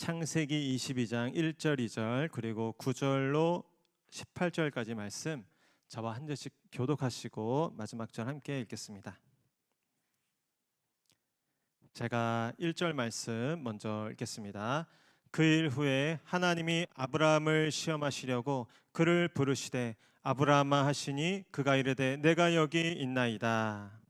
창세기 22장 1절 2절 그리고 9절로 18절까지 말씀 저와 한 절씩 교독하시고 마지막 절 함께 읽겠습니다. 제가 1절 말씀 먼저 읽겠습니다. 그 일 후에 하나님이 아브라함을 시험하시려고 그를 부르시되 아브라함아 하시니 그가 이르되 내가 여기 있나이다.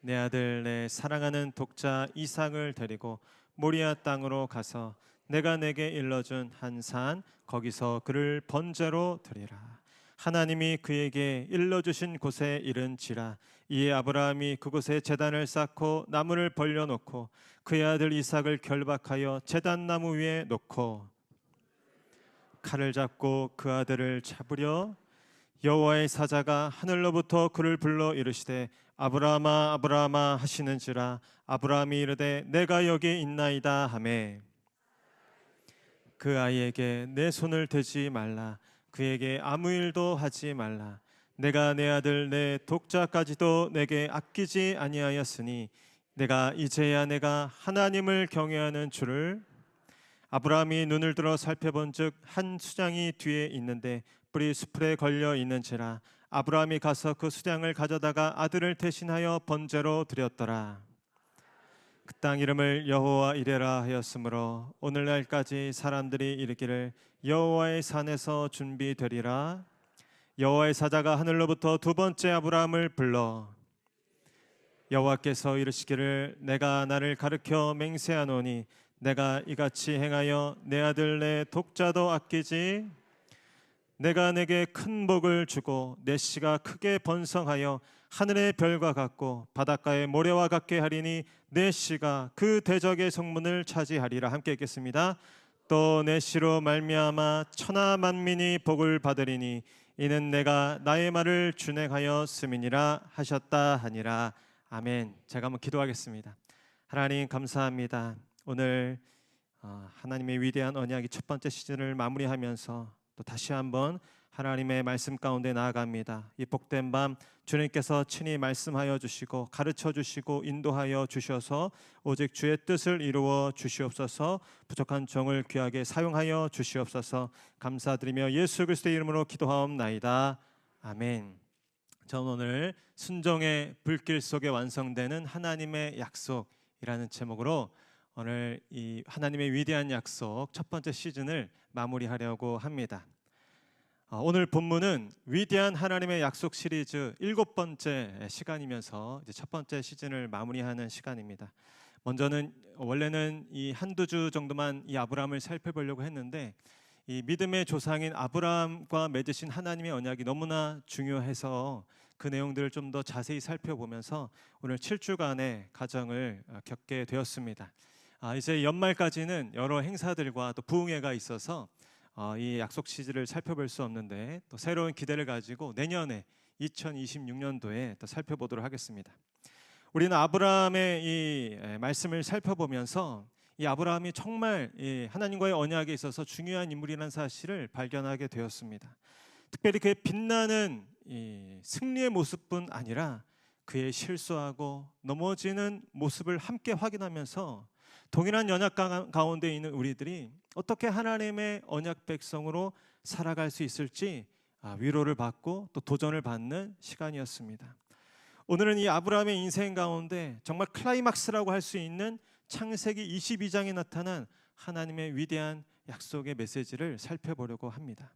내 아들 내 사랑하는 독자 이삭을 데리고 모리아 땅으로 가서 내가 내게 일러준 한 산 거기서 그를 번제로 드리라. 하나님이 그에게 일러주신 곳에 이른지라. 이에 아브라함이 그곳에 제단을 쌓고 나무를 벌려놓고 그의 아들 이삭을 결박하여 제단 나무 위에 놓고 칼을 잡고 그 아들을 잡으려 여호와의 사자가 하늘로부터 그를 불러 이르시되 아브라함아 아브라함아 하시는지라. 아브라함이 이르되 내가 여기 있나이다 하매 그 아이에게 내 손을 대지 말라. 그에게 아무 일도 하지 말라. 내가 내 아들 내 독자까지도 내게 아끼지 아니하였으니 내가 이제야 내가 하나님을 경외하는 줄을. 아브라함이 눈을 들어 살펴본즉 한 수장이 뒤에 있는데 뿔이 수풀에 걸려 있는지라. 아브라함이 가서 그 수장을 가져다가 아들을 대신하여 번제로 드렸더라. 그 땅 이름을 여호와 이레라 하였으므로 오늘날까지 사람들이 이르기를 여호와의 산에서 준비되리라. 여호와의 사자가 하늘로부터 두 번째 아브라함을 불러 여호와께서 이르시기를 내가 나를 가르쳐 맹세하노니 내가 이같이 행하여 내 아들 내 독자도 아끼지. 내가 내게 큰 복을 주고 내 씨가 크게 번성하여 하늘의 별과 같고 바닷가의 모래와 같게 하리니 내 씨가 그 대적의 성문을 차지하리라. 함께 읽겠습니다. 또 내 씨로 말미암아 천하 만민이 복을 받으리니 이는 내가 나의 말을 준행하여 씀이니라 하셨다 하니라. 아멘. 제가 한번 기도하겠습니다. 하나님 감사합니다. 오늘 하나님의 위대한 언약이 첫 번째 시즌을 마무리하면서 또 다시 한번 하나님의 말씀 가운데 나아갑니다. 이 복된 밤 주님께서 친히 말씀하여 주시고 가르쳐 주시고 인도하여 주셔서 오직 주의 뜻을 이루어 주시옵소서. 부족한 종을 귀하게 사용하여 주시옵소서. 감사드리며 예수 그리스도의 이름으로 기도하옵나이다. 아멘. 저는 오늘 순종의 불길 속에 완성되는 하나님의 약속이라는 제목으로 오늘 이 하나님의 위대한 약속 첫 번째 시즌을 마무리하려고 합니다. 오늘 본문은 위대한 하나님의 약속 시리즈 7번째 시간이면서 이제 첫 번째 시즌을 마무리하는 시간입니다. 먼저는 원래는 이 한두 주 정도만 이 아브라함을 살펴보려고 했는데 이 믿음의 조상인 아브라함과 맺으신 하나님의 언약이 너무나 중요해서 그 내용들을 좀 더 자세히 살펴보면서 오늘 7주간의 과정을 겪게 되었습니다. 이제 연말까지는 여러 행사들과 또 부흥회가 있어서 이 약속 시즌을 살펴볼 수 없는데 또 새로운 기대를 가지고 내년에 2026년도에 또 살펴보도록 하겠습니다. 우리는 아브라함의 이 말씀을 살펴보면서 이 아브라함이 정말 이 하나님과의 언약에 있어서 중요한 인물이라는 사실을 발견하게 되었습니다. 특별히 그의 빛나는 이 승리의 모습뿐 아니라 그의 실수하고 넘어지는 모습을 함께 확인하면서 동일한 언약 가운데 있는 우리들이 어떻게 하나님의 언약 백성으로 살아갈 수 있을지 위로를 받고 또 도전을 받는 시간이었습니다. 오늘은 이 아브라함의 인생 가운데 정말 클라이막스라고 할 수 있는 창세기 22장에 나타난 하나님의 위대한 약속의 메시지를 살펴보려고 합니다.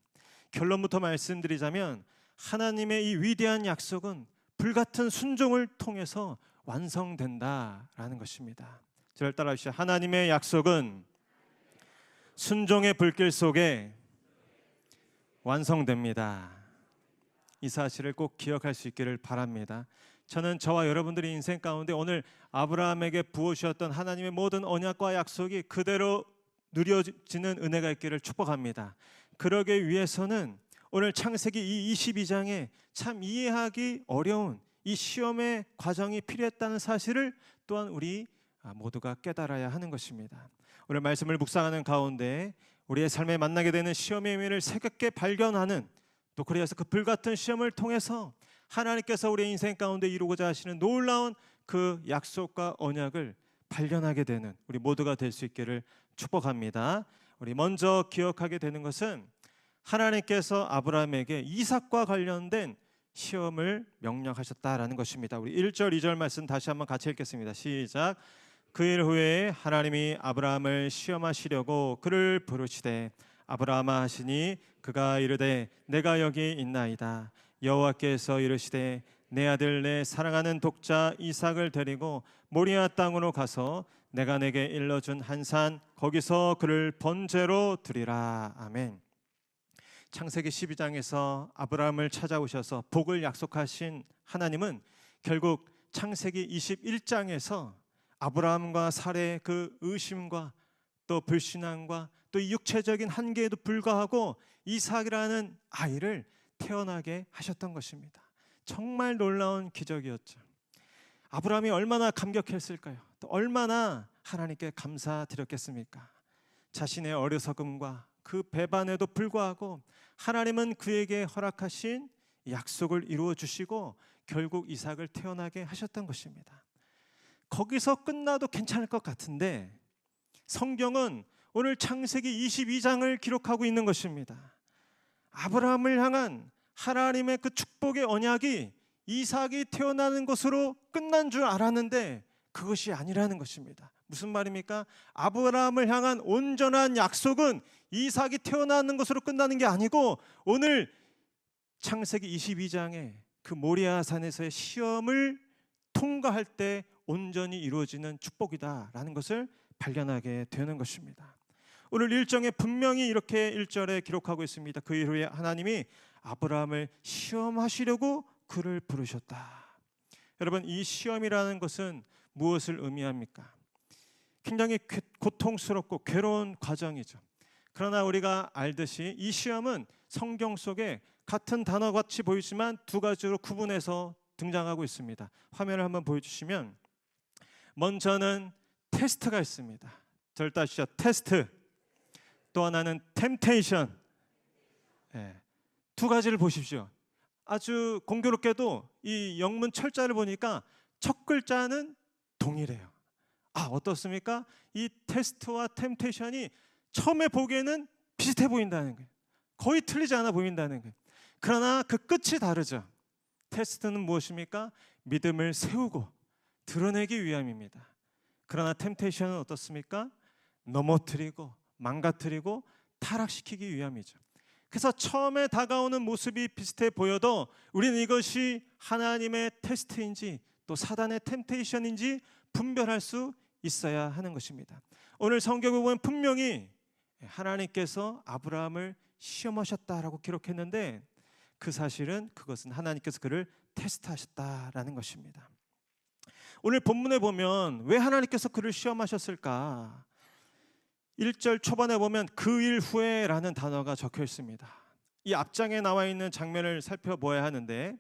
결론부터 말씀드리자면 하나님의 이 위대한 약속은 불같은 순종을 통해서 완성된다라는 것입니다. 저를 따라 하시죠. 하나님의 약속은 순종의 불길 속에 완성됩니다. 이 사실을 꼭 기억할 수 있기를 바랍니다. 저는 저와 여러분들의 인생 가운데 오늘 아브라함에게 부어주셨던 하나님의 모든 언약과 약속이 그대로 누려지는 은혜가 있기를 축복합니다. 그러기 위해서는 오늘 창세기 22장에 참 이해하기 어려운 이 시험의 과정이 필요했다는 사실을 또한 우리 모두가 깨달아야 하는 것입니다. 오늘 말씀을 묵상하는 가운데 우리의 삶에 만나게 되는 시험의 의미를 새롭게 발견하는, 또 그래서 그 불같은 시험을 통해서 하나님께서 우리의 인생 가운데 이루고자 하시는 놀라운 그 약속과 언약을 발견하게 되는 우리 모두가 될 수 있기를 축복합니다. 우리 먼저 기억하게 되는 것은 하나님께서 아브라함에게 이삭과 관련된 시험을 명령하셨다라는 것입니다. 우리 1절 2절 말씀 다시 한번 같이 읽겠습니다. 시작. 그 일 후에 하나님이 아브라함을 시험하시려고 그를 부르시되 아브라함아 하시니 그가 이르되 내가 여기 있나이다. 여호와께서 이르시되 내 아들 내 사랑하는 독자 이삭을 데리고 모리아 땅으로 가서 내가 내게 일러준 한 산 거기서 그를 번제로 드리라. 아멘. 창세기 12장에서 아브라함을 찾아오셔서 복을 약속하신 하나님은 결국 창세기 21장에서 아브라함과 사레의 그 의심과 또 불신앙과 또 육체적인 한계에도 불구하고 이삭이라는 아이를 태어나게 하셨던 것입니다. 정말 놀라운 기적이었죠. 아브라함이 얼마나 감격했을까요? 또 얼마나 하나님께 감사드렸겠습니까? 자신의 어리석음과 그 배반에도 불구하고 하나님은 그에게 허락하신 약속을 이루어 주시고 결국 이삭을 태어나게 하셨던 것입니다. 거기서 끝나도 괜찮을 것 같은데 성경은 오늘 창세기 22장을 기록하고 있는 것입니다. 아브라함을 향한 하나님의 그 축복의 언약이 이삭이 태어나는 것으로 끝난 줄 알았는데 그것이 아니라는 것입니다. 무슨 말입니까? 아브라함을 향한 온전한 약속은 이삭이 태어나는 것으로 끝나는 게 아니고 오늘 창세기 22장에 그 모리아 산에서의 시험을 통과할 때 온전히 이루어지는 축복이다라는 것을 발견하게 되는 것입니다. 오늘 일정에 분명히 이렇게 1절에 기록하고 있습니다. 그 이후에 하나님이 아브라함을 시험하시려고 그를 부르셨다. 여러분, 이 시험이라는 것은 무엇을 의미합니까? 굉장히 고통스럽고 괴로운 과정이죠. 그러나 우리가 알듯이 이 시험은 성경 속에 같은 단어같이 보이지만 두 가지로 구분해서 등장하고 있습니다. 화면을 한번 보여주시면 먼저는 테스트가 있습니다. 절 따시죠. 테스트. 또 하나는 템테이션. 두 가지를 보십시오. 아주 공교롭게도 이 영문 철자를 보니까 첫 글자는 동일해요. 어떻습니까? 이 테스트와 템테이션이 처음에 보기에는 비슷해 보인다는 거예요. 거의 틀리지 않아 보인다는 거예요. 그러나 그 끝이 다르죠. 테스트는 무엇입니까? 믿음을 세우고 드러내기 위함입니다. 그러나 템테이션은 어떻습니까? 넘어뜨리고 망가뜨리고 타락시키기 위함이죠. 그래서 처음에 다가오는 모습이 비슷해 보여도 우리는 이것이 하나님의 테스트인지 또 사단의 템테이션인지 분별할 수 있어야 하는 것입니다. 오늘 성경에 보면 분명히 하나님께서 아브라함을 시험하셨다라고 기록했는데 그 사실은 그것은 하나님께서 그를 테스트하셨다라는 것입니다. 오늘 본문에 보면 왜 하나님께서 그를 시험하셨을까? 1절 초반에 보면 그 일 후에라는 단어가 적혀 있습니다. 이 앞장에 나와 있는 장면을 살펴보아야 하는데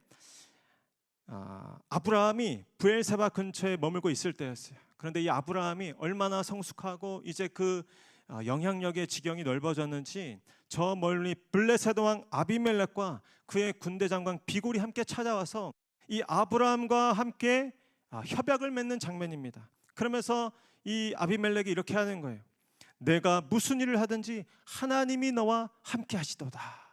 아브라함이 브엘세바 근처에 머물고 있을 때였어요. 그런데 이 아브라함이 얼마나 성숙하고 이제 그 영향력의 지경이 넓어졌는지 저 멀리 블레셋 왕 아비멜렉과 그의 군대 장관 비골이 함께 찾아와서 이 아브라함과 함께 협약을 맺는 장면입니다. 그러면서 이 아비멜렉이 이렇게 하는 거예요. 내가 무슨 일을 하든지 하나님이 너와 함께 하시도다.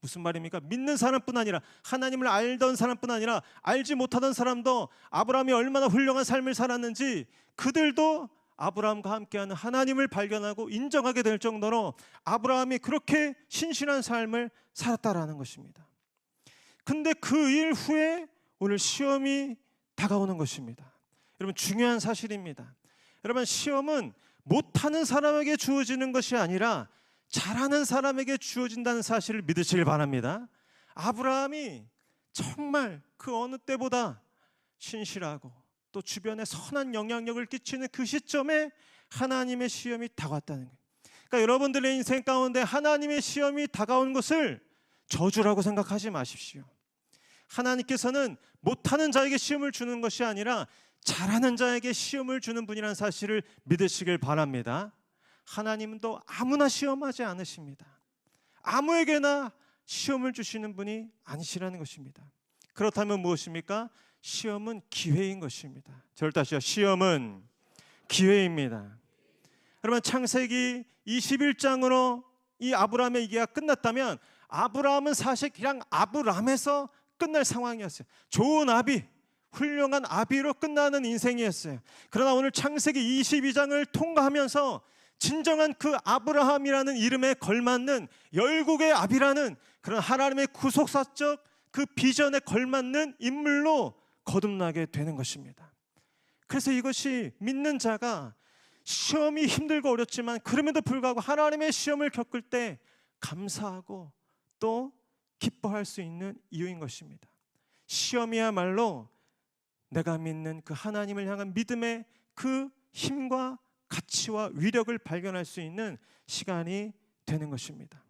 무슨 말입니까? 믿는 사람뿐 아니라 하나님을 알던 사람뿐 아니라 알지 못하던 사람도 아브라함이 얼마나 훌륭한 삶을 살았는지 그들도 아브라함과 함께하는 하나님을 발견하고 인정하게 될 정도로 아브라함이 그렇게 신실한 삶을 살았다라는 것입니다. 근데 그 일 후에 오늘 시험이 다가오는 것입니다. 여러분, 중요한 사실입니다. 여러분, 시험은 못하는 사람에게 주어지는 것이 아니라 잘하는 사람에게 주어진다는 사실을 믿으시길 바랍니다. 아브라함이 정말 그 어느 때보다 신실하고 또 주변에 선한 영향력을 끼치는 그 시점에 하나님의 시험이 다가왔다는 거예요. 그러니까 여러분들의 인생 가운데 하나님의 시험이 다가온 것을 저주라고 생각하지 마십시오. 하나님께서는 못하는 자에게 시험을 주는 것이 아니라 잘하는 자에게 시험을 주는 분이라는 사실을 믿으시길 바랍니다. 하나님도 아무나 시험하지 않으십니다. 아무에게나 시험을 주시는 분이 아니시라는 것입니다. 그렇다면 무엇입니까? 시험은 기회인 것입니다. 저를 다시요. 시험은 기회입니다. 여러분, 창세기 21장으로 이 아브라함의 얘기가 끝났다면 아브라함은 사실 그냥 아브람에서 끝날 상황이었어요. 좋은 아비, 훌륭한 아비로 끝나는 인생이었어요. 그러나 오늘 창세기 22장을 통과하면서 진정한 그 아브라함이라는 이름에 걸맞는 열국의 아비라는 그런 하나님의 구속사적 그 비전에 걸맞는 인물로 거듭나게 되는 것입니다. 그래서 이것이 믿는 자가 시험이 힘들고 어렵지만 그럼에도 불구하고 하나님의 시험을 겪을 때 감사하고 또 기뻐할 수 있는 이유인 것입니다. 시험이야말로 내가 믿는 그 하나님을 향한 믿음의 그 힘과 가치와 위력을 발견할 수 있는 시간이 되는 것입니다.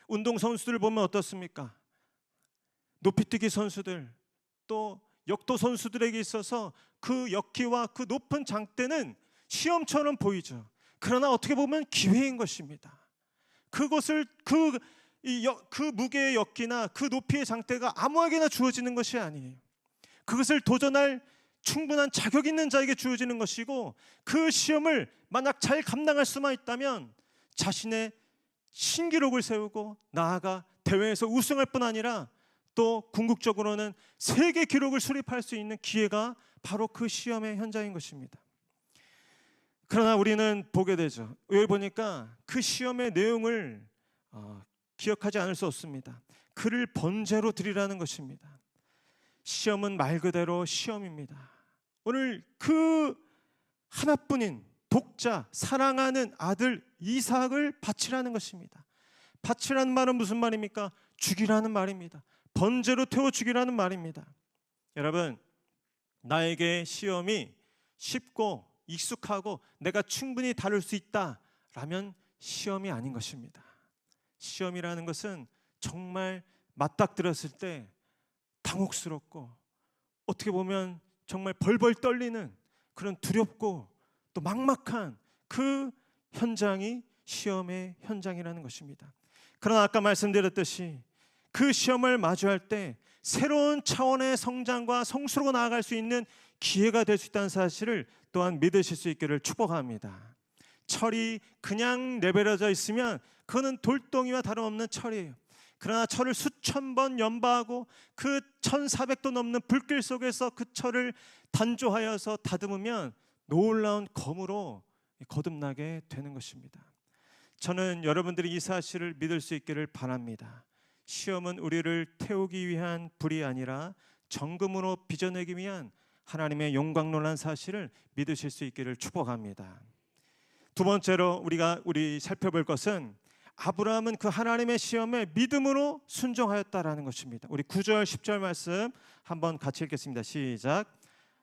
운동선수들 보면 어떻습니까? 높이뛰기 선수들, 또 역도 선수들에게 있어서 그 역기와 그 높은 장대는 시험처럼 보이죠. 그러나 어떻게 보면 기회인 것입니다. 그것을 그 무게의 역기나 그 높이의 장대가 아무에게나 주어지는 것이 아니에요. 그것을 도전할 충분한 자격 있는 자에게 주어지는 것이고, 그 시험을 만약 잘 감당할 수만 있다면 자신의 신기록을 세우고 나아가 대회에서 우승할 뿐 아니라 또 궁극적으로는 세계 기록을 수립할 수 있는 기회가 바로 그 시험의 현장인 것입니다. 그러나 우리는 보게 되죠. 여기 보니까 그 시험의 내용을 기억하지 않을 수 없습니다. 그를 번제로 드리라는 것입니다. 시험은 말 그대로 시험입니다. 오늘 그 하나뿐인 독자 사랑하는 아들 이삭을 바치라는 것입니다. 바치라는 말은 무슨 말입니까? 죽이라는 말입니다. 번제로 태워 죽이라는 말입니다. 여러분, 나에게 시험이 쉽고 익숙하고 내가 충분히 다룰 수 있다라면 시험이 아닌 것입니다. 시험이라는 것은 정말 맞닥뜨렸을 때 당혹스럽고 어떻게 보면 정말 벌벌 떨리는 그런 두렵고 또 막막한 그 현장이 시험의 현장이라는 것입니다. 그러나 아까 말씀드렸듯이 그 시험을 마주할 때 새로운 차원의 성장과 성수로 나아갈 수 있는 기회가 될 수 있다는 사실을 또한 믿으실 수 있기를 축복합니다. 철이 그냥 내버려져 있으면 그거는 돌덩이와 다름없는 철이에요. 그러나 철을 수천 번 연바하고 그 1400도 넘는 불길 속에서 그 철을 단조하여서 다듬으면 놀라운 검으로 거듭나게 되는 것입니다. 저는 여러분들이 이 사실을 믿을 수 있기를 바랍니다. 시험은 우리를 태우기 위한 불이 아니라 정금으로 빚어내기 위한 하나님의 영광놀란 사실을 믿으실 수 있기를 축복합니다. 두 번째로 우리가 살펴볼 것은 아브라함은 그 하나님의 시험에 믿음으로 순종하였다라는 것입니다. 우리 9절 10절 말씀 한번 같이 읽겠습니다. 시작.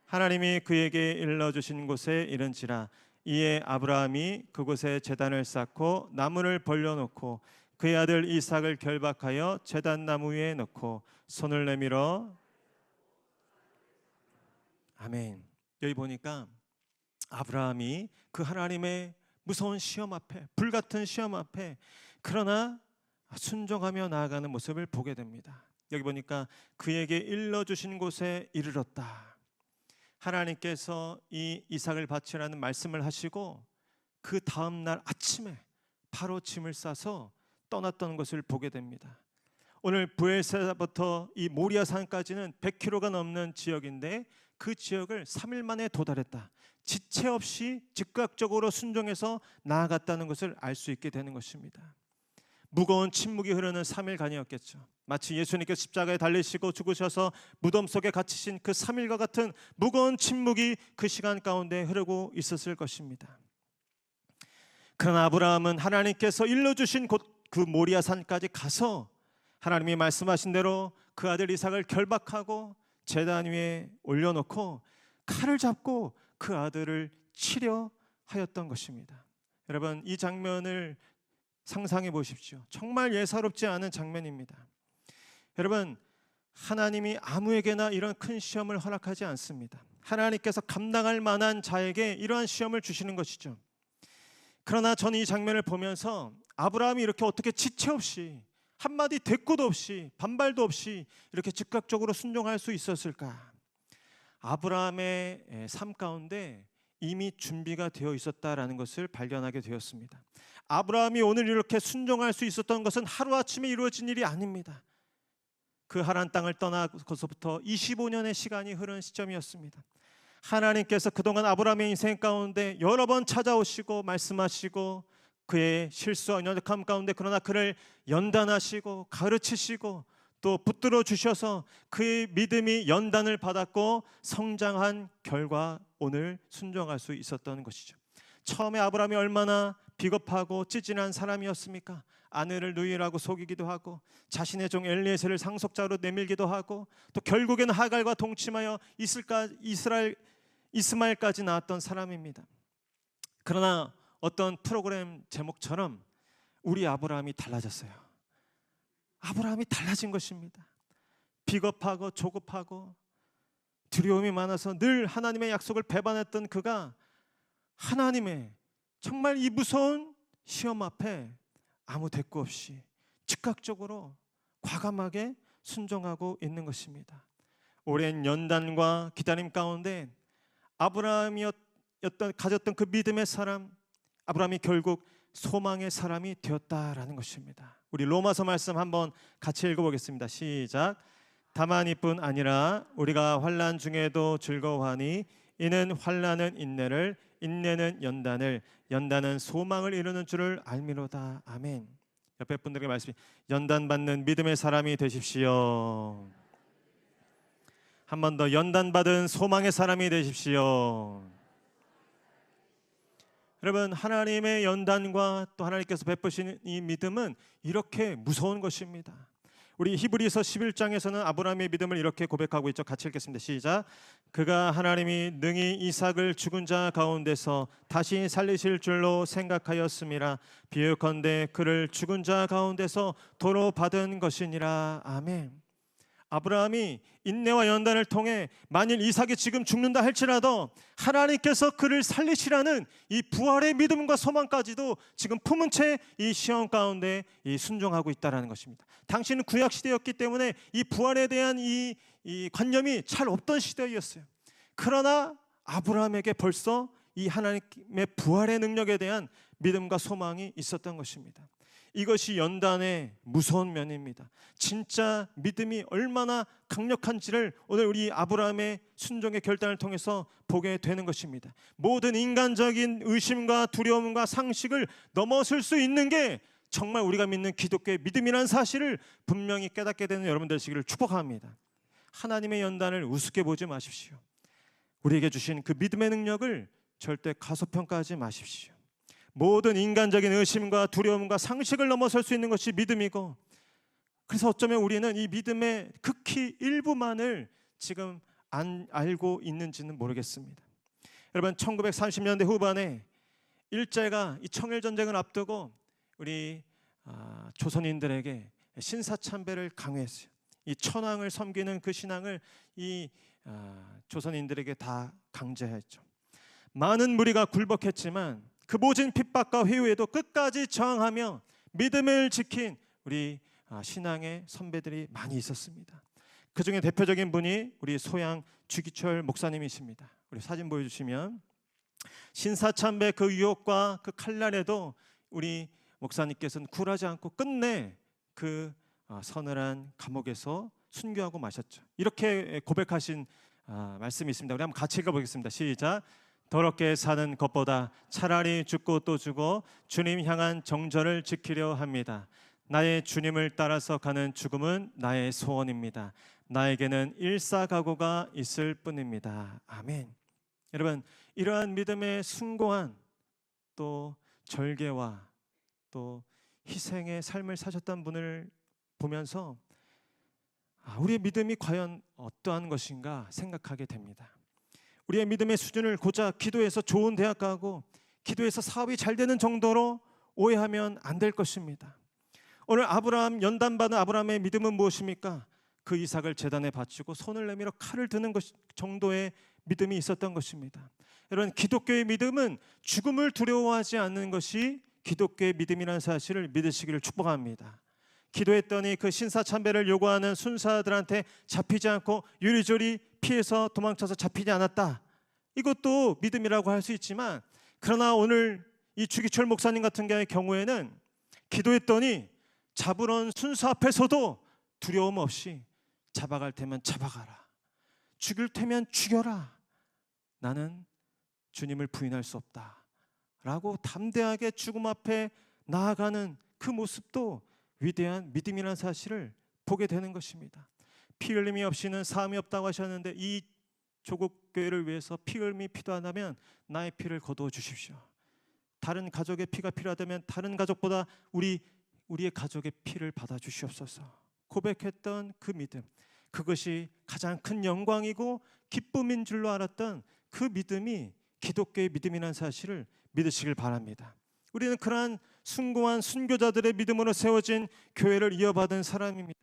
하나님이 그에게 일러주신 곳에 이른지라 이에 아브라함이 그곳에 제단을 쌓고 나무를 벌려놓고 그의 아들 이삭을 결박하여 제단 나무 위에 넣고 손을 내밀어 아멘. 여기 보니까 아브라함이 그 하나님의 무서운 시험 앞에, 불같은 시험 앞에 그러나 순종하며 나아가는 모습을 보게 됩니다. 여기 보니까 그에게 일러주신 곳에 이르렀다. 하나님께서 이 이삭을 바치라는 말씀을 하시고 그 다음 날 아침에 바로 짐을 싸서 떠났던 것을 보게 됩니다. 오늘 부엘세바부터 이 모리아산까지는 100km가 넘는 지역인데 그 지역을 3일 만에 도달했다. 지체 없이 즉각적으로 순종해서 나아갔다는 것을 알 수 있게 되는 것입니다. 무거운 침묵이 흐르는 3일간이었겠죠. 마치 예수님께서 십자가에 달리시고 죽으셔서 무덤 속에 갇히신 그 3일과 같은 무거운 침묵이 그 시간 가운데 흐르고 있었을 것입니다. 그러나 아브라함은 하나님께서 일러주신 곳 그 모리아산까지 가서 하나님이 말씀하신 대로 그 아들 이삭을 결박하고 제단 위에 올려놓고 칼을 잡고 그 아들을 치려 하였던 것입니다. 여러분, 이 장면을 상상해 보십시오. 정말 예사롭지 않은 장면입니다. 여러분, 하나님이 아무에게나 이런 큰 시험을 허락하지 않습니다. 하나님께서 감당할 만한 자에게 이러한 시험을 주시는 것이죠. 그러나 저는 이 장면을 보면서 아브라함이 이렇게 어떻게 지체 없이 한마디 대꾸도 없이 반발도 없이 이렇게 즉각적으로 순종할 수 있었을까? 아브라함의 삶 가운데 이미 준비가 되어 있었다라는 것을 발견하게 되었습니다. 아브라함이 오늘 이렇게 순종할 수 있었던 것은 하루아침에 이루어진 일이 아닙니다. 그 하란 땅을 떠나고서부터 25년의 시간이 흐른 시점이었습니다. 하나님께서 그동안 아브라함의 인생 가운데 여러 번 찾아오시고 말씀하시고 그의 실수와 연약함 가운데 그러나 그를 연단하시고 가르치시고 또 붙들어 주셔서 그의 믿음이 연단을 받았고 성장한 결과 오늘 순종할 수 있었던 것이죠. 처음에 아브라함이 얼마나 비겁하고 찌질한 사람이었습니까? 아내를 누이라고 속이기도 하고 자신의 종 엘리에셀을 상속자로 내밀기도 하고 또 결국에는 하갈과 동침하여 이스마엘까지 낳았던 사람입니다. 그러나 어떤 프로그램 제목처럼 우리 아브라함이 달라졌어요. 아브라함이 달라진 것입니다. 비겁하고 조급하고 두려움이 많아서 늘 하나님의 약속을 배반했던 그가 하나님의 정말 이 무서운 시험 앞에 아무 대꾸 없이 즉각적으로 과감하게 순종하고 있는 것입니다. 오랜 연단과 기다림 가운데 아브라함이 가졌던 그 믿음의 사람, 아브라함이 결국 소망의 사람이 되었다라는 것입니다. 우리 로마서 말씀 한번 같이 읽어보겠습니다. 시작. 다만 이뿐 아니라 우리가 환난 중에도 즐거워하니 이는 환난은 인내를, 인내는 연단을, 연단은 소망을 이루는 줄을 알미로다. 아멘. 옆에 분들에게 말씀, 연단받는 믿음의 사람이 되십시오. 한 번 더, 연단받은 소망의 사람이 되십시오. 여러분, 하나님의 연단과 또 하나님께서 베푸시는 이 믿음은 이렇게 무서운 것입니다. 우리 히브리서 11장에서는 아브라함의 믿음을 이렇게 고백하고 있죠. 같이 읽겠습니다. 시작. 그가 하나님이 능히 이삭을 죽은 자 가운데서 다시 살리실 줄로 생각하였음이라. 비유컨대 그를 죽은 자 가운데서 도로 받은 것이니라. 아멘. 아브라함이 인내와 연단을 통해 만일 이삭이 지금 죽는다 할지라도 하나님께서 그를 살리시라는 이 부활의 믿음과 소망까지도 지금 품은 채 이 시험 가운데 순종하고 있다는 것입니다. 당시는 구약 시대였기 때문에 이 부활에 대한 이 관념이 잘 없던 시대였어요. 그러나 아브라함에게 벌써 이 하나님의 부활의 능력에 대한 믿음과 소망이 있었던 것입니다. 이것이 연단의 무서운 면입니다. 진짜 믿음이 얼마나 강력한지를 오늘 우리 아브라함의 순종의 결단을 통해서 보게 되는 것입니다. 모든 인간적인 의심과 두려움과 상식을 넘어설 수 있는 게 정말 우리가 믿는 기독교의 믿음이라는 사실을 분명히 깨닫게 되는 여러분들 되시기를 축복합니다. 하나님의 연단을 우습게 보지 마십시오. 우리에게 주신 그 믿음의 능력을 절대 가소평가하지 마십시오. 모든 인간적인 의심과 두려움과 상식을 넘어설 수 있는 것이 믿음이고, 그래서 어쩌면 우리는 이 믿음의 극히 일부만을 지금 안 알고 있는지는 모르겠습니다. 여러분, 1930년대 후반에 일제가 이 청일전쟁을 앞두고 우리 조선인들에게 신사참배를 강요했어요. 이 천황을 섬기는 그 신앙을 이 조선인들에게 다 강제했죠. 많은 무리가 굴복했지만 그 모진 핍박과 회유에도 끝까지 저항하며 믿음을 지킨 우리 신앙의 선배들이 많이 있었습니다. 그 중에 대표적인 분이 우리 소양 주기철 목사님이십니다. 우리 사진 보여주시면 신사참배 그 유혹과 그 칼날에도 우리 목사님께서는 굴하지 않고 끝내 그 서늘한 감옥에서 순교하고 마셨죠. 이렇게 고백하신 말씀이 있습니다. 우리 한번 같이 읽어보겠습니다. 시작. 더럽게 사는 것보다 차라리 죽고 또 죽어 주님 향한 정절을 지키려 합니다. 나의 주님을 따라서 가는 죽음은 나의 소원입니다. 나에게는 일사각오가 있을 뿐입니다. 아멘. 여러분, 이러한 믿음의 숭고한 또 절개와 또 희생의 삶을 사셨던 분을 보면서 우리의 믿음이 과연 어떠한 것인가 생각하게 됩니다. 우리의 믿음의 수준을 고작 기도해서 좋은 대학 가고 기도해서 사업이 잘 되는 정도로 오해하면 안 될 것입니다. 오늘 연단받은 아브라함의 믿음은 무엇입니까? 그 이삭을 제단에 바치고 손을 내밀어 칼을 드는 것 정도의 믿음이 있었던 것입니다. 여러분, 기독교의 믿음은 죽음을 두려워하지 않는 것이 기독교의 믿음이라는 사실을 믿으시기를 축복합니다. 기도했더니 그 신사참배를 요구하는 순사들한테 잡히지 않고 요리조리 피해서 도망쳐서 잡히지 않았다. 이것도 믿음이라고 할 수 있지만, 그러나 오늘 이 주기철 목사님 같은 경우에는 기도했더니 잡으러온 순수 앞에서도 두려움 없이 잡아갈 테면 잡아가라, 죽일 테면 죽여라, 나는 주님을 부인할 수 없다 라고 담대하게 죽음 앞에 나아가는 그 모습도 위대한 믿음이라는 사실을 보게 되는 것입니다. 피 흘림이 없이는 사함이 없다고 하셨는데, 이 조국 교회를 위해서 피 흘림이 필요하다면 나의 피를 거두어 주십시오. 다른 가족의 피가 필요하다면 다른 가족보다 우리의 가족의 피를 받아 주시옵소서. 고백했던 그 믿음, 그것이 가장 큰 영광이고 기쁨인 줄로 알았던 그 믿음이 기독교의 믿음이라는 사실을 믿으시길 바랍니다. 우리는 그러한 숭고한 순교자들의 믿음으로 세워진 교회를 이어받은 사람입니다.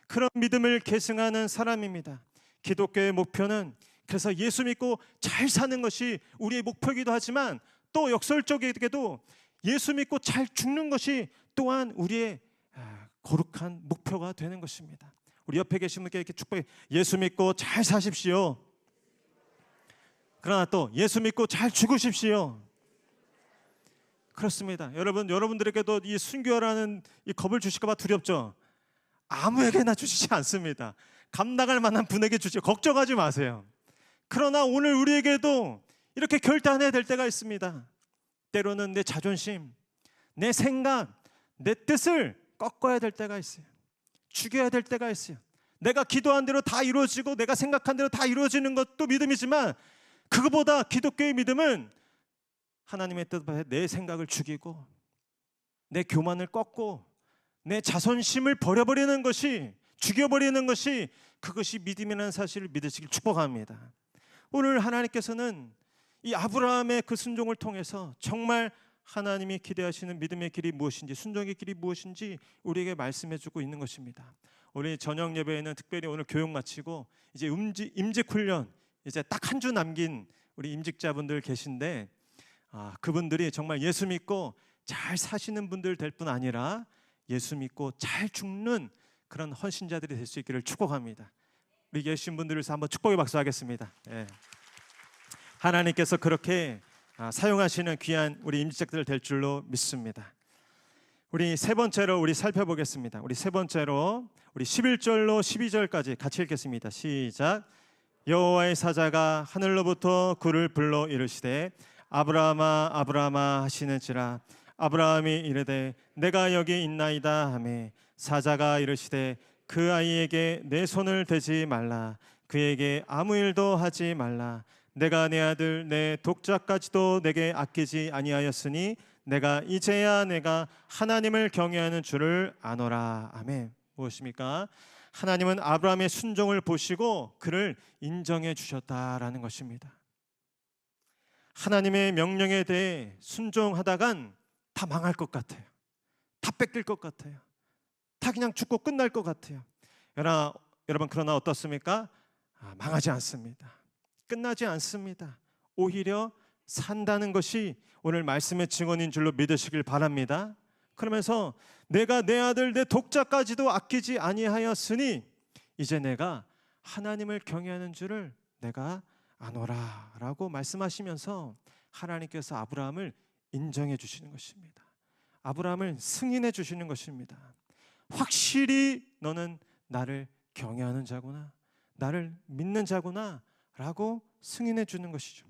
그런 믿음을 계승하는 사람입니다. 기독교의 목표는 그래서 예수 믿고 잘 사는 것이 우리의 목표이기도 하지만, 또 역설적이게도 예수 믿고 잘 죽는 것이 또한 우리의 거룩한 목표가 되는 것입니다. 우리 옆에 계신 분께 이렇게 축복해, 예수 믿고 잘 사십시오. 그러나 또 예수 믿고 잘 죽으십시오. 그렇습니다. 여러분들에게도 이 순교라는 이 겁을 주실까 봐 두렵죠? 아무에게나 주시지 않습니다. 감당할 만한 분에게 주시죠. 걱정하지 마세요. 그러나 오늘 우리에게도 이렇게 결단해야 될 때가 있습니다. 때로는 내 자존심, 내 생각, 내 뜻을 꺾어야 될 때가 있어요. 죽여야 될 때가 있어요. 내가 기도한 대로 다 이루어지고 내가 생각한 대로 다 이루어지는 것도 믿음이지만, 그거보다 기독교의 믿음은 하나님의 뜻에 내 생각을 죽이고 내 교만을 꺾고 내 자존심을 버려버리는 것이, 죽여버리는 것이, 그것이 믿음이라는 사실을 믿으시길 축복합니다. 오늘 하나님께서는 이 아브라함의 그 순종을 통해서 정말 하나님이 기대하시는 믿음의 길이 무엇인지, 순종의 길이 무엇인지 우리에게 말씀해주고 있는 것입니다. 우리 저녁 예배에는 특별히 오늘 교육 마치고 이제 임직 훈련 이제 딱 한 주 남긴 우리 임직자분들 계신데, 그분들이 정말 예수 믿고 잘 사시는 분들 될 뿐 아니라 예수 믿고 잘 죽는 그런 헌신자들이 될 수 있기를 축복합니다. 우리 계신 분들을 위해서 한번 축복의 박수 하겠습니다. 예. 하나님께서 그렇게 사용하시는 귀한 우리 임직자들 될 줄로 믿습니다. 우리 세 번째로 우리 살펴보겠습니다. 우리 세 번째로 우리 11절로 12절까지 같이 읽겠습니다. 시작. 여호와의 사자가 하늘로부터 그를 불러 이르시되 아브라함아 아브라함아 하시는지라. 아브라함이 이르되 내가 여기 있나이다 하매 사자가 이르시되 그 아이에게 내 손을 대지 말라. 그에게 아무 일도 하지 말라. 내가 내 아들 내 독자까지도 내게 아끼지 아니하였으니 내가 이제야 내가 하나님을 경외하는 줄을 아노라. 아멘. 무엇입니까? 하나님은 아브라함의 순종을 보시고 그를 인정해 주셨다라는 것입니다. 하나님의 명령에 대해 순종하다간 다 망할 것 같아요. 다 뺏길 것 같아요. 다 그냥 죽고 끝날 것 같아요. 여러분 그러나 어떻습니까? 망하지 않습니다. 끝나지 않습니다. 오히려 산다는 것이 오늘 말씀의 증언인 줄로 믿으시길 바랍니다. 그러면서 내가 내 아들 내 독자까지도 아끼지 아니하였으니 이제 내가 하나님을 경외하는 줄을 내가 아노라 라고 말씀하시면서 하나님께서 아브라함을 인정해 주시는 것입니다. 아브라함을 승인해 주시는 것입니다. 확실히 너는 나를 경외하는 자구나, 나를 믿는 자구나 라고 승인해 주는 것이죠.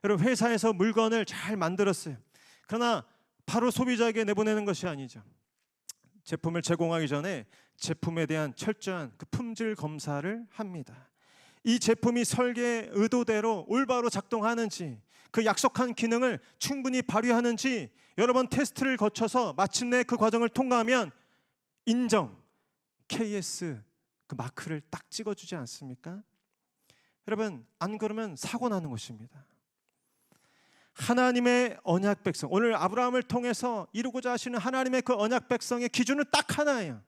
여러분 회사에서 물건을 잘 만들었어요. 그러나 바로 소비자에게 내보내는 것이 아니죠. 제품을 제공하기 전에 제품에 대한 철저한 그 품질 검사를 합니다. 이 제품이 설계 의도대로 올바로 작동하는지, 그 약속한 기능을 충분히 발휘하는지 여러 번 테스트를 거쳐서 마침내 그 과정을 통과하면 인정, KS 그 마크를 딱 찍어주지 않습니까? 여러분 안 그러면 사고 나는 것입니다. 하나님의 언약 백성, 오늘 아브라함을 통해서 이루고자 하시는 하나님의 그 언약 백성의 기준은 딱 하나예요.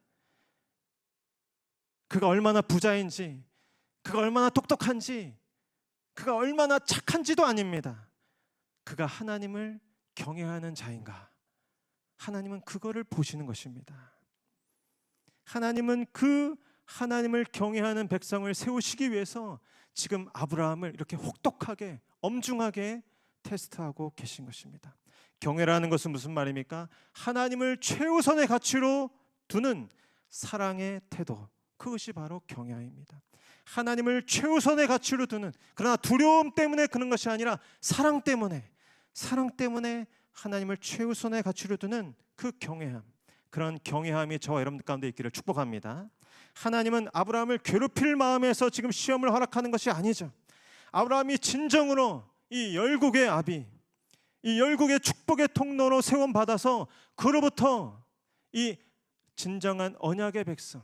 그가 얼마나 부자인지, 그가 얼마나 똑똑한지, 그가 얼마나 착한지도 아닙니다. 그가 하나님을 경외하는 자인가? 하나님은 그거를 보시는 것입니다. 하나님은 그 하나님을 경외하는 백성을 세우시기 위해서 지금 아브라함을 이렇게 혹독하게 엄중하게 테스트하고 계신 것입니다. 경외라는 것은 무슨 말입니까? 하나님을 최우선의 가치로 두는 사랑의 태도, 그것이 바로 경외입니다. 하나님을 최우선의 가치로 두는, 그러나 두려움 때문에 그런 것이 아니라 사랑 때문에 하나님을 최우선의 가치로 두는 그 경외함, 그런 경외함이 저와 여러분들 가운데 있기를 축복합니다. 하나님은 아브라함을 괴롭힐 마음에서 지금 시험을 허락하는 것이 아니죠. 아브라함이 진정으로 이 열국의 아비, 이 열국의 축복의 통로로 세움받아서 그로부터 이 진정한 언약의 백성,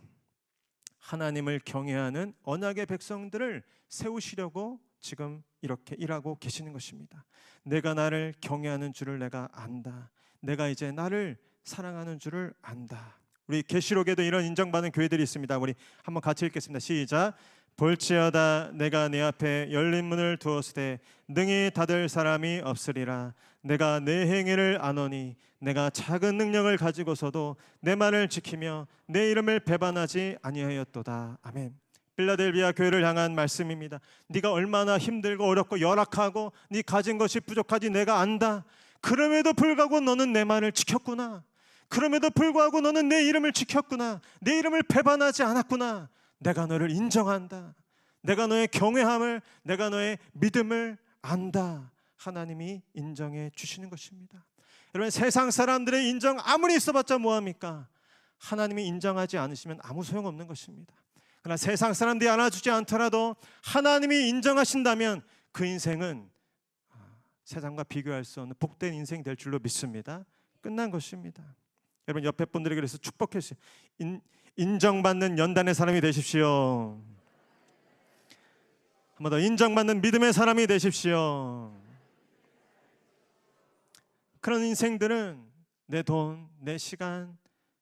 하나님을 경외하는 언약의 백성들을 세우시려고 지금 이렇게 일하고 계시는 것입니다. 내가 나를 경외하는 줄을 내가 안다. 내가 이제 나를 사랑하는 줄을 안다. 우리 계시록에도 이런 인정받는 교회들이 있습니다. 우리 한번 같이 읽겠습니다. 시작. 볼지어다 내가 내 앞에 열린 문을 두었으되 능히 닫을 사람이 없으리라. 내가 내 행위를 아노니 내가 작은 능력을 가지고서도 내 말을 지키며 내 이름을 배반하지 아니하였도다. 아멘. 필라델비아 교회를 향한 말씀입니다. 네가 얼마나 힘들고 어렵고 열악하고 네 가진 것이 부족하지 내가 안다. 그럼에도 불구하고 너는 내 말을 지켰구나. 그럼에도 불구하고 너는 내 이름을 지켰구나. 내 이름을 배반하지 않았구나. 내가 너를 인정한다. 내가 너의 경외함을, 내가 너의 믿음을 안다. 하나님이 인정해 주시는 것입니다. 여러분, 세상 사람들의 인정 아무리 있어봤자 뭐합니까? 하나님이 인정하지 않으시면 아무 소용없는 것입니다. 그러나 세상 사람들이 알아주지 않더라도 하나님이 인정하신다면 그 인생은 세상과 비교할 수 없는 복된 인생이 될 줄로 믿습니다. 끝난 것입니다. 여러분, 옆에 분들에게 그래서 축복해주세요. 인정받는 연단의 사람이 되십시오. 한 번 더, 인정받는 믿음의 사람이 되십시오. 그런 인생들은 내 돈, 내 시간,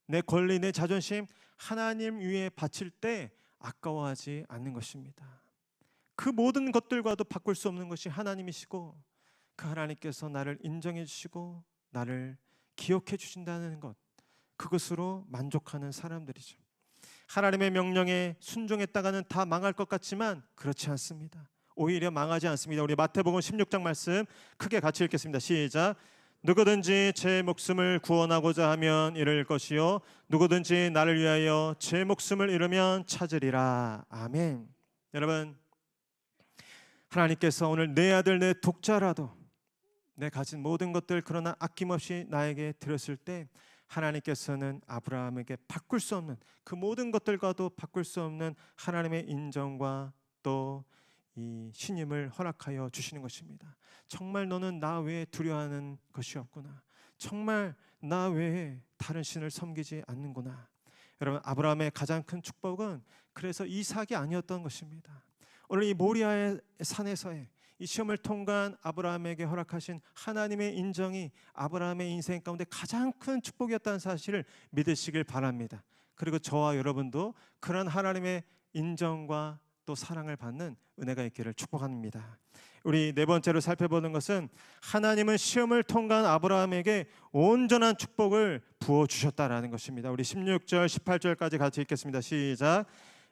내 권리, 내 자존심 하나님 위에 바칠 때 아까워하지 않는 것입니다. 그 모든 것들과도 바꿀 수 없는 것이 하나님이시고, 그 하나님께서 나를 인정해 주시고 나를 기억해 주신다는 것, 그것으로 만족하는 사람들이죠. 하나님의 명령에 순종했다가는 다 망할 것 같지만 그렇지 않습니다. 오히려 망하지 않습니다. 우리 마태복음 16장 말씀 크게 같이 읽겠습니다. 시작. 누구든지 제 목숨을 구원하고자 하면 잃을 것이요 누구든지 나를 위하여 제 목숨을 잃으면 찾으리라. 아멘. 여러분, 하나님께서 오늘 내 아들 내 독자라도 내 가진 모든 것들 그러나 아낌없이 나에게 드렸을 때 하나님께서는 아브라함에게 바꿀 수 없는, 그 모든 것들과도 바꿀 수 없는 하나님의 인정과 또 이 신임을 허락하여 주시는 것입니다. 정말 너는 나 외에 두려워하는 것이 없구나. 정말 나 외에 다른 신을 섬기지 않는구나. 여러분, 아브라함의 가장 큰 축복은 그래서 이삭이 아니었던 것입니다. 오늘 이 모리아의 산에서의 이 시험을 통과한 아브라함에게 허락하신 하나님의 인정이 아브라함의 인생 가운데 가장 큰 축복이었다는 사실을 믿으시길 바랍니다. 그리고 저와 여러분도 그런 하나님의 인정과 또 사랑을 받는 은혜가 있기를 축복합니다. 우리 네 번째로 살펴보는 것은 하나님은 시험을 통과한 아브라함에게 온전한 축복을 부어주셨다라는 것입니다. 우리 16절 18절까지 같이 읽겠습니다. 시작.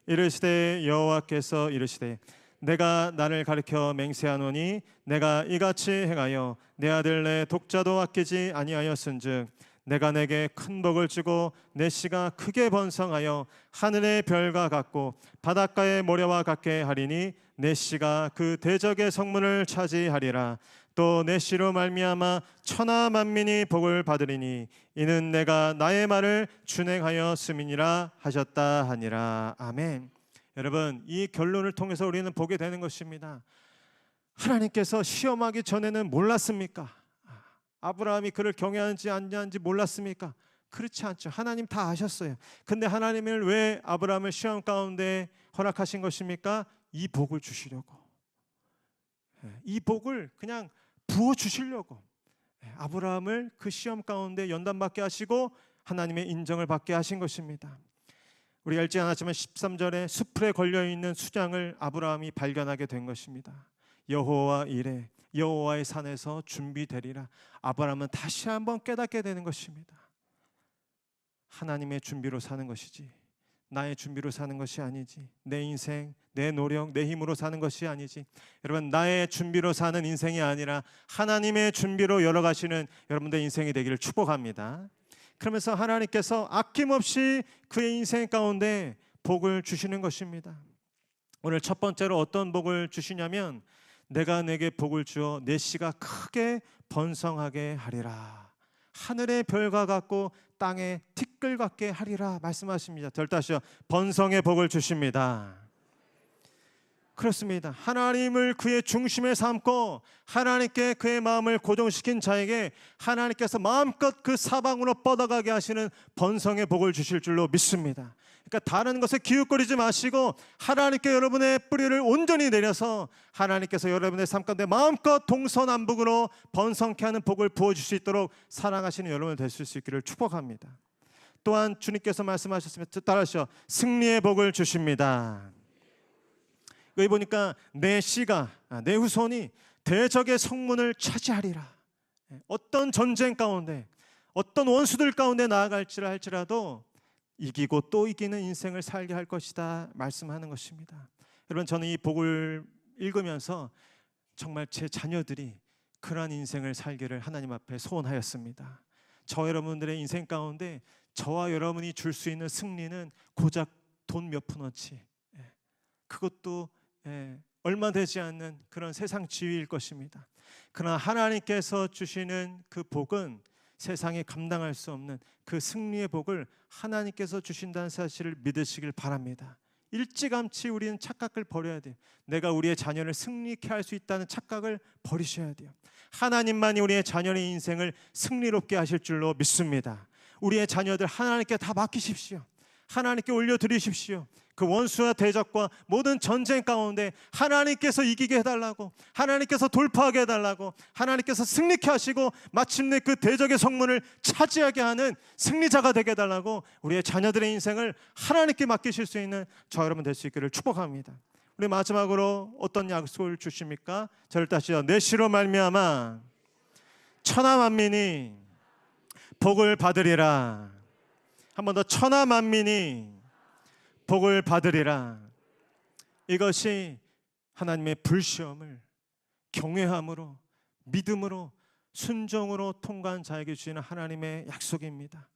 이르시되 여호와께서 이르시되 내가 나를 가리켜 맹세하노니 내가 이같이 행하여 내 아들 내 독자도 아끼지 아니하였은즉 내가 내게 큰 복을 주고 내 씨가 크게 번성하여 하늘의 별과 같고 바닷가의 모래와 같게 하리니 내 씨가 그 대적의 성문을 차지하리라. 또 내 씨로 말미암아 천하 만민이 복을 받으리니 이는 내가 나의 말을 준행하였음이니라 하셨다 하니라. 아멘. 여러분, 이 결론을 통해서 우리는 보게 되는 것입니다. 하나님께서 시험하기 전에는 몰랐습니까? 아브라함이 그를 경외하는지 아니하는지 몰랐습니까? 그렇지 않죠. 하나님 다 아셨어요. 근데 하나님을 왜 아브라함을 시험 가운데 허락하신 것입니까? 이 복을 주시려고, 이 복을 그냥 부어주시려고 아브라함을 그 시험 가운데 연단받게 하시고 하나님의 인정을 받게 하신 것입니다. 우리가 읽지 않았지만 13절에 수풀에 걸려있는 수장을 아브라함이 발견하게 된 것입니다. 여호와 이레, 여호와의 산에서 준비되리라. 아브라함은 다시 한번 깨닫게 되는 것입니다. 하나님의 준비로 사는 것이지 나의 준비로 사는 것이 아니지, 내 인생, 내 노력, 내 힘으로 사는 것이 아니지, 여러분 나의 준비로 사는 인생이 아니라 하나님의 준비로 열어가시는 여러분들의 인생이 되기를 축복합니다. 그러면서 하나님께서 아낌없이 그의 인생 가운데 복을 주시는 것입니다. 오늘 첫 번째로 어떤 복을 주시냐면, 내가 내게 복을 주어 내 씨가 크게 번성하게 하리라, 하늘의 별과 같고 땅의 티끌 같게 하리라 말씀하십니다. 다시요, 번성의 복을 주십니다. 그렇습니다. 하나님을 그의 중심에 삼고 하나님께 그의 마음을 고정시킨 자에게 하나님께서 마음껏 그 사방으로 뻗어가게 하시는 번성의 복을 주실 줄로 믿습니다. 그러니까 다른 것에 기웃거리지 마시고 하나님께 여러분의 뿌리를 온전히 내려서 하나님께서 여러분의 삶 가운데 마음껏 동서남북으로 번성케 하는 복을 부어줄 수 있도록 사랑하시는 여러분 되실 수 있기를 축복합니다. 또한 주님께서 말씀하셨습니다. 따라하시죠. 승리의 복을 주십니다. 여기 보니까 내 씨가, 내 후손이 대적의 성문을 차지하리라. 어떤 전쟁 가운데, 어떤 원수들 가운데 나아갈지라 할지라도 이기고 또 이기는 인생을 살게 할 것이다 말씀하는 것입니다. 여러분, 저는 이 복을 읽으면서 정말 제 자녀들이 그러한 인생을 살기를 하나님 앞에 소원하였습니다. 저 여러분들의 인생 가운데 저와 여러분이 줄 수 있는 승리는 고작 돈 몇 푼어치, 그것도 얼마 되지 않는 그런 세상 지위일 것입니다. 그러나 하나님께서 주시는 그 복은 세상이 감당할 수 없는 그 승리의 복을 하나님께서 주신다는 사실을 믿으시길 바랍니다. 일찌감치 우리는 착각을 버려야 돼요. 내가 우리의 자녀를 승리케 할 수 있다는 착각을 버리셔야 돼요. 하나님만이 우리의 자녀의 인생을 승리롭게 하실 줄로 믿습니다. 우리의 자녀들 하나님께 다 맡기십시오. 하나님께 올려드리십시오. 그 원수와 대적과 모든 전쟁 가운데 하나님께서 이기게 해달라고, 하나님께서 돌파하게 해달라고, 하나님께서 승리케 하시고 마침내 그 대적의 성문을 차지하게 하는 승리자가 되게 해달라고 우리의 자녀들의 인생을 하나님께 맡기실 수 있는 저 여러분 될 수 있기를 축복합니다. 우리 마지막으로 어떤 약속을 주십니까? 저를 따시죠. 내 씨로 말미암아 천하 만민이 복을 받으리라. 한 번 더, 천하 만민이 복을 받으리라. 이것이 하나님의 불시험을 경외함으로, 믿음으로, 순종으로 통과한 자에게 주시는 하나님의 약속입니다.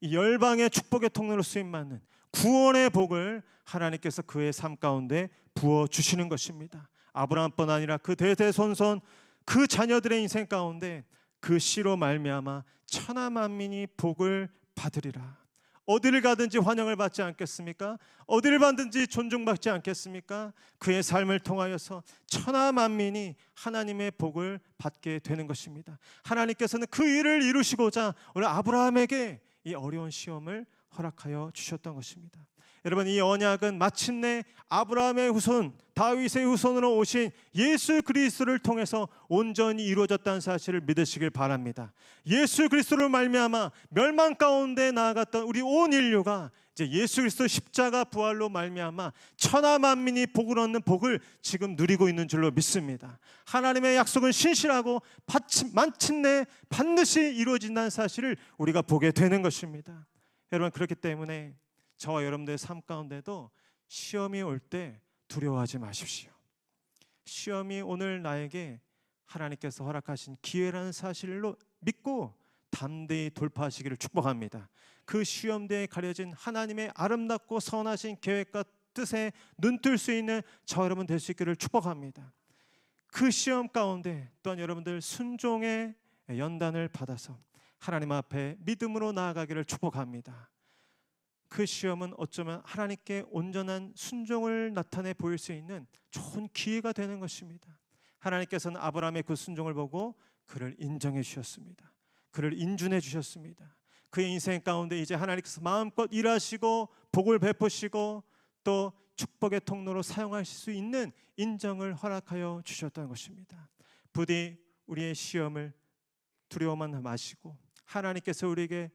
이 열방의 축복의 통로로 쓰임받는 구원의 복을 하나님께서 그의 삶 가운데 부어주시는 것입니다. 아브라함뿐 아니라 그 대대손손 그 자녀들의 인생 가운데 그 씨로 말미암아 천하 만민이 복을 받으리라. 어디를 가든지 환영을 받지 않겠습니까? 어디를 가든지 존중받지 않겠습니까? 그의 삶을 통하여서 천하 만민이 하나님의 복을 받게 되는 것입니다. 하나님께서는 그 일을 이루시고자 오늘 아브라함에게 이 어려운 시험을 허락하여 주셨던 것입니다. 여러분, 이 언약은 마침내 아브라함의 후손, 다윗의 후손으로 오신 예수 그리스도를 통해서 온전히 이루어졌다는 사실을 믿으시길 바랍니다. 예수 그리스도를 말미암아 멸망 가운데 나아갔던 우리 온 인류가 이제 예수 그리스도 십자가 부활로 말미암아 천하 만민이 복을 얻는 복을 지금 누리고 있는 줄로 믿습니다. 하나님의 약속은 신실하고 마침내 반드시 이루어진다는 사실을 우리가 보게 되는 것입니다. 여러분, 그렇기 때문에 저와 여러분들의 삶 가운데도 시험이 올 때 두려워하지 마십시오. 시험이 오늘 나에게 하나님께서 허락하신 기회라는 사실로 믿고 담대히 돌파하시기를 축복합니다. 그 시험대에 가려진 하나님의 아름답고 선하신 계획과 뜻에 눈뜰 수 있는 저 여러분 될 수 있기를 축복합니다. 그 시험 가운데 또한 여러분들 순종의 연단을 받아서 하나님 앞에 믿음으로 나아가기를 축복합니다. 그 시험은 어쩌면 하나님께 온전한 순종을 나타내 보일 수 있는 좋은 기회가 되는 것입니다. 하나님께서는 아브라함의 그 순종을 보고 그를 인정해 주셨습니다. 그를 인준해 주셨습니다. 그의 인생 가운데 이제 하나님께서 마음껏 일하시고 복을 베푸시고 또 축복의 통로로 사용하실 수 있는 인정을 허락하여 주셨다는 것입니다. 부디 우리의 시험을 두려워만 마시고 하나님께서 우리에게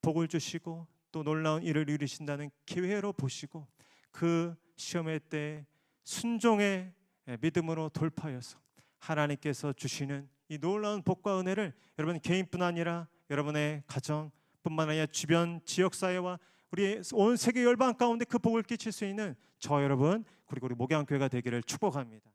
복을 주시고 또 놀라운 일을 이루신다는 기회로 보시고 그 시험의 때 순종의 믿음으로 돌파하여서 하나님께서 주시는 이 놀라운 복과 은혜를 여러분 개인뿐 아니라 여러분의 가정뿐만 아니라 주변 지역사회와 우리 온 세계 열방 가운데 그 복을 끼칠 수 있는 저 여러분 그리고 우리 목양교회가 되기를 축복합니다.